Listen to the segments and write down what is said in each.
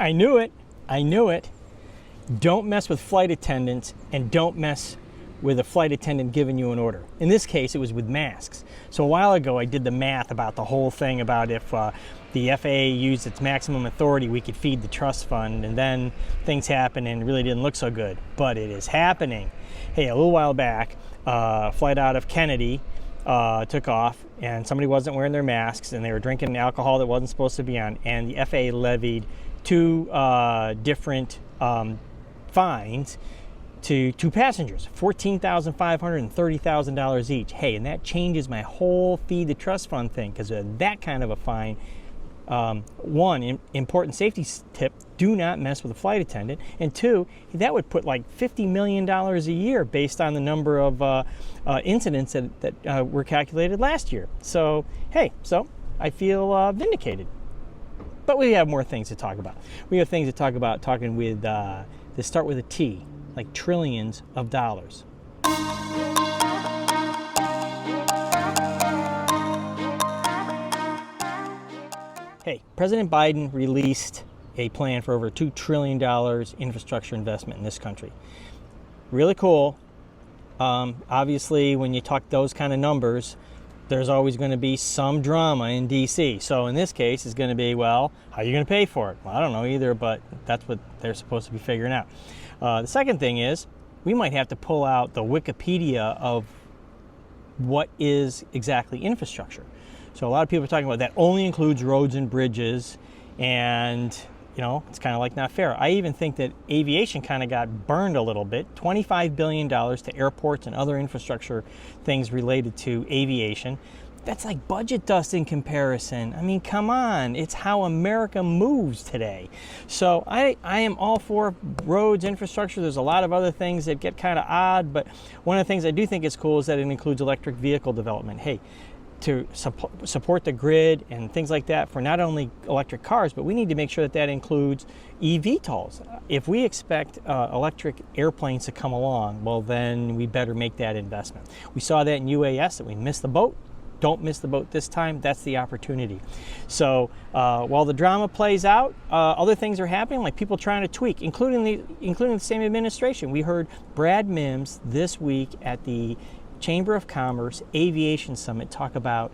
I knew it. I knew it. Don't mess with flight attendants, and don't mess with a flight attendant giving you an order. In this case, it was with masks. So a while ago, I did the math about the whole thing about if the FAA used its maximum authority, we could feed the trust fund, and then things happened and it really didn't look so good. But it is happening. Hey, a little while back, a flight out of Kennedy took off, and somebody wasn't wearing their masks, and they were drinking alcohol that wasn't supposed to be on, and the FAA levied two different fines to two passengers, $14,500 and $30,000 each. Hey, and that changes my whole feed the trust fund thing, because of that kind of a fine. One, important safety tip, do not mess with a flight attendant. And two, that would put like $50 million a year based on the number of incidents that were calculated last year. So, hey, I feel vindicated. But we have more things to talk about. We have things to talk about talking with, they start with a T, like trillions of dollars. Hey, President Biden released a plan for over $2 trillion infrastructure investment in this country. Really cool. Obviously, when you talk those kind of numbers, there's always going to be some drama in D.C. So in this case, it's going to be, well, how are you going to pay for it? Well, I don't know either, but that's what they're supposed to be figuring out. The second thing is, we might have to pull out the Wikipedia of what is exactly infrastructure. So a lot of people are talking about that only includes roads and bridges, and it's kind of like not fair. I even think that aviation kind of got burned a little bit. $25 billion to airports and other infrastructure things related to aviation. That's like budget dust in comparison. I mean, come on. It's how America moves today. So I am all for roads, infrastructure. There's a lot of other things that get kind of odd, but one of the things I do think is cool is that it includes electric vehicle development. Hey, to support the grid and things like that for not only electric cars, but we need to make sure that that includes eVTOLs. If we expect electric airplanes to come along, well, then we better make that investment. We saw that in UAS, that we missed the boat. Don't miss the boat this time. That's the opportunity. So while the drama plays out, other things are happening, like people trying to tweak, including the same administration. We heard Brad Mims this week at the Chamber of Commerce Aviation Summit talk about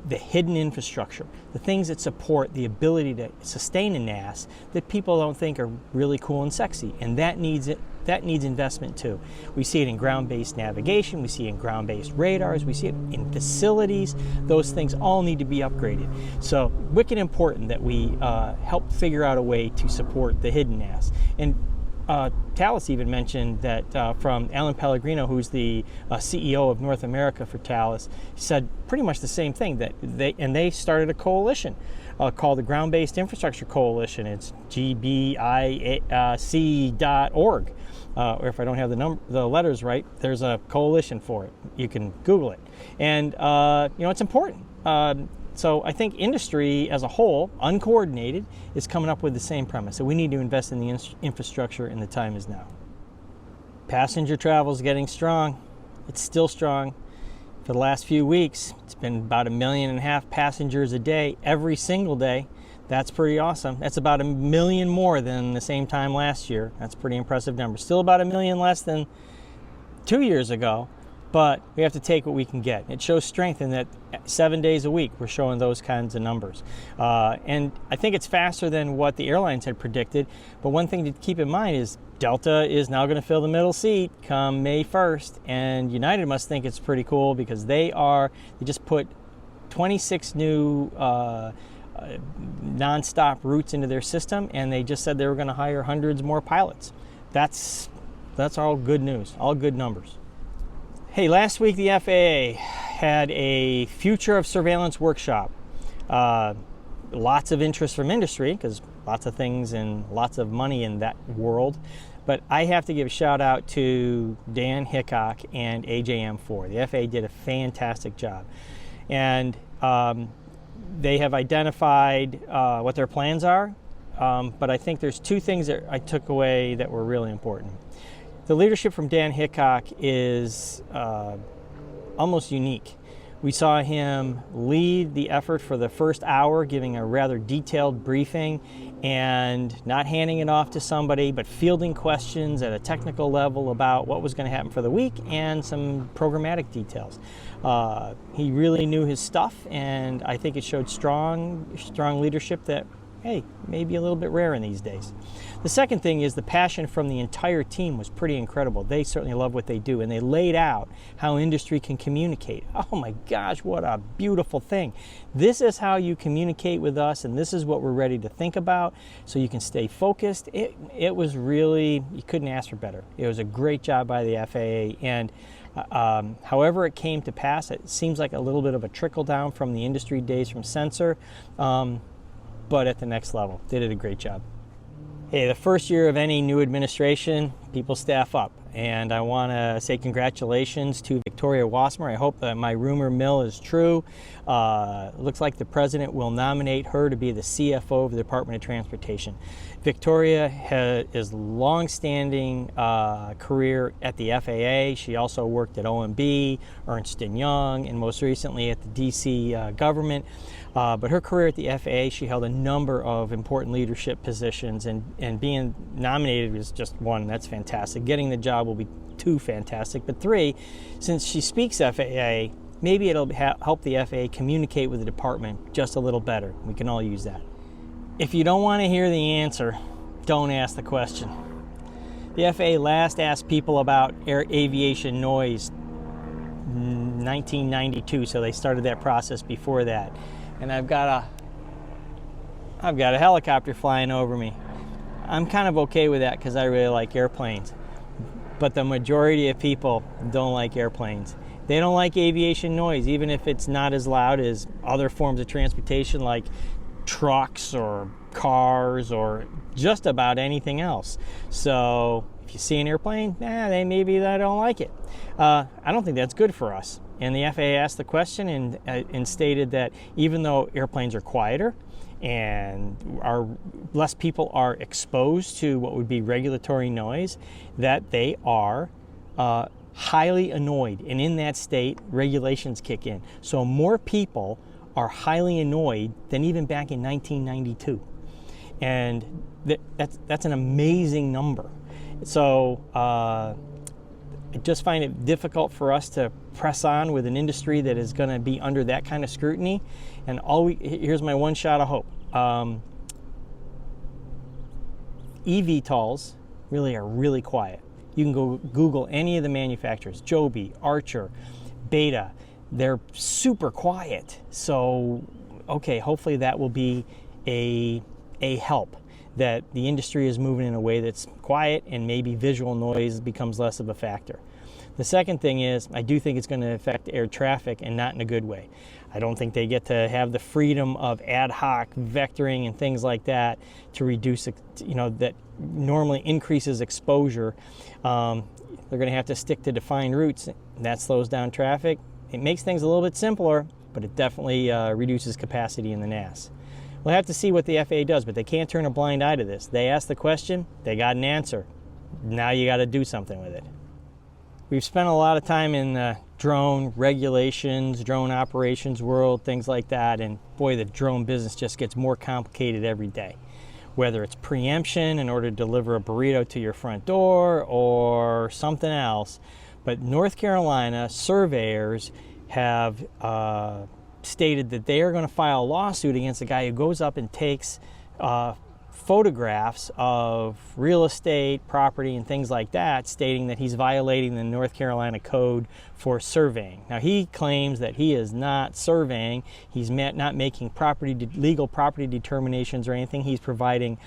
the hidden infrastructure, the things that support the ability to sustain a NAS that people don't think are really cool and sexy, and that needs investment too. We see it in ground-based navigation, we see it in ground-based radars, we see it in facilities. Those things all need to be upgraded. So wicked important that we help figure out a way to support the hidden NAS. And Thales even mentioned that from Alan Pellegrino, who's the CEO of North America for Thales, said pretty much the same thing, that they started a coalition called the Ground-Based Infrastructure Coalition. It's gbic.org. Or if I don't have the letters right, there's a coalition for it. You can Google it. And it's important. So I think industry as a whole, uncoordinated, is coming up with the same premise. So we need to invest in the infrastructure, and the time is now. Passenger travel is getting strong. It's still strong. For the last few weeks, it's been about 1.5 million passengers a day, every single day. That's pretty awesome. That's about 1 million more than the same time last year. That's a pretty impressive number. Still about 1 million less than 2 years ago. But we have to take what we can get. It shows strength in that 7 days a week we're showing those kinds of numbers. And I think it's faster than what the airlines had predicted. But one thing to keep in mind is Delta is now going to fill the middle seat come May 1st. And United must think it's pretty cool, because they just put 26 new nonstop routes into their system, and they just said they were going to hire hundreds more pilots. That's all good news, all good numbers. Hey, last week the FAA had a Future of Surveillance workshop. Lots of interest from industry, because lots of things and lots of money in that world. But I have to give a shout out to Dan Hickok and AJM4. The FAA did a fantastic job. And they have identified what their plans are. But I think there's two things that I took away that were really important. The leadership from Dan Hickok is almost unique. We saw him lead the effort for the first hour, giving a rather detailed briefing and not handing it off to somebody, but fielding questions at a technical level about what was going to happen for the week and some programmatic details. He really knew his stuff, and I think it showed strong leadership that, hey, maybe a little bit rare in these days. The second thing is the passion from the entire team was pretty incredible. They certainly love what they do, and they laid out how industry can communicate. Oh my gosh, what a beautiful thing. This is how you communicate with us, and this is what we're ready to think about, so you can stay focused. It was really, you couldn't ask for better. It was a great job by the FAA, and however it came to pass, it seems like a little bit of a trickle down from the industry days from Sensor, but at the next level. They did a great job. Hey, the first year of any new administration, people staff up. And I want to say congratulations to Victoria Wasmer. I hope that my rumor mill is true. Looks like the president will nominate her to be the CFO of the Department of Transportation. Victoria has long-standing career at the FAA. She also worked at OMB, Ernst & Young, and most recently at the DC government. But her career at the FAA, she held a number of important leadership positions, and being nominated was just one. That's fantastic. Getting the job will be two, fantastic. But three, since she speaks FAA, maybe it'll help the FAA communicate with the department just a little better. We can all use that. If you don't want to hear the answer, don't ask the question. The FAA last asked people about aviation noise in 1992, so they started that process before that. And I've got a helicopter flying over me. I'm kind of okay with that because I really like airplanes. But the majority of people don't like airplanes. They don't like aviation noise, even if it's not as loud as other forms of transportation like trucks or cars or just about anything else. So if you see an airplane, maybe they don't like it. I don't think that's good for us. And the FAA asked the question and stated that even though airplanes are quieter and less people are exposed to what would be regulatory noise, that they are highly annoyed. And in that state, regulations kick in. So more people are highly annoyed than even back in 1992. And that's an amazing number. So I just find it difficult for us to press on with an industry that is going to be under that kind of scrutiny. And here's my one shot of hope. eVTOLs are really quiet. You can go Google any of the manufacturers, Joby, Archer, Beta. They're super quiet. So, okay, hopefully that will be a help, that the industry is moving in a way that's quiet and maybe visual noise becomes less of a factor. The second thing is, I do think it's going to affect air traffic, and not in a good way. I don't think they get to have the freedom of ad hoc vectoring and things like that to reduce, that normally increases exposure. They're going to have to stick to defined routes. That slows down traffic. It makes things a little bit simpler, but it definitely reduces capacity in the NAS. We'll have to see what the FAA does, but they can't turn a blind eye to this. They asked the question, they got an answer. Now you got to do something with it. We've spent a lot of time in the drone regulations, drone operations world, things like that, and boy, the drone business just gets more complicated every day. Whether it's preemption in order to deliver a burrito to your front door or something else, but North Carolina surveyors have stated that they are going to file a lawsuit against a guy who goes up and takes photographs of real estate, property, and things like that, stating that he's violating the North Carolina code for surveying. Now, he claims that he is not surveying. He's not making legal property determinations or anything. He's providing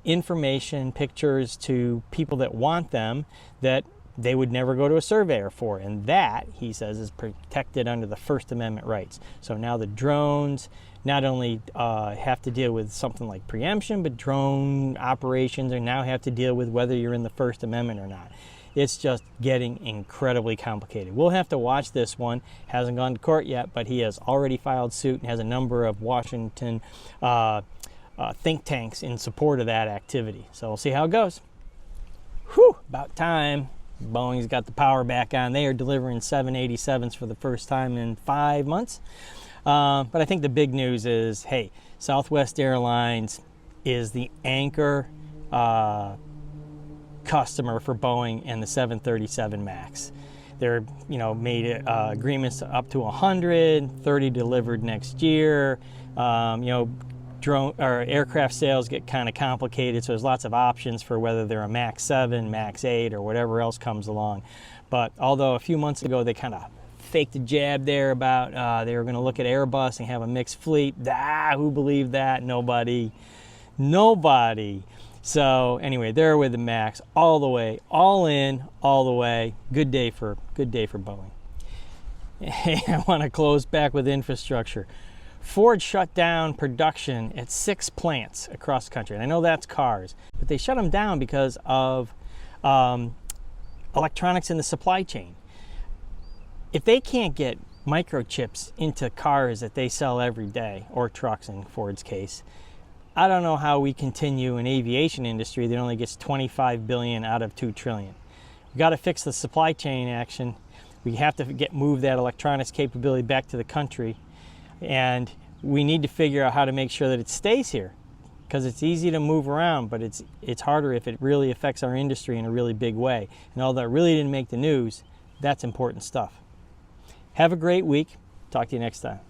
information, pictures to people that want them that they would never go to a surveyor for. And that, he says, is protected under the First Amendment rights. So now the drones not only have to deal with something like preemption, but drone operations now have to deal with whether you're in the First Amendment or not. It's just getting incredibly complicated. We'll have to watch this one. Hasn't gone to court yet, but he has already filed suit and has a number of Washington think tanks in support of that activity. So we'll see how it goes. Whew, about time. Boeing's got the power back on. They are delivering 787s for the first time in 5 months. But I think the big news is, hey, Southwest Airlines is the anchor customer for Boeing and the 737 MAX. They're, made agreements up to 100, 30 delivered next year. Drone or aircraft sales get kind of complicated, so there's lots of options for whether they're a MAX 7, MAX 8, or whatever else comes along. But although a few months ago they kind of faked a jab there about they were going to look at Airbus and have a mixed fleet, who believed that? Nobody. So anyway, they're with the MAX all the way, all in, all the way. Good day for Boeing. I want to close back with infrastructure. Ford shut down production at 6 plants across the country. And I know that's cars, but they shut them down because of electronics in the supply chain. If they can't get microchips into cars that they sell every day, or trucks in Ford's case, I don't know how we continue an aviation industry that only gets $25 billion out of $2 trillion. We've got to fix the supply chain action. We have to move that electronics capability back to the country. And we need to figure out how to make sure that it stays here, because it's easy to move around, but it's harder if it really affects our industry in a really big way. And although it really didn't make the news, that's important stuff. Have a great week. Talk to you next time.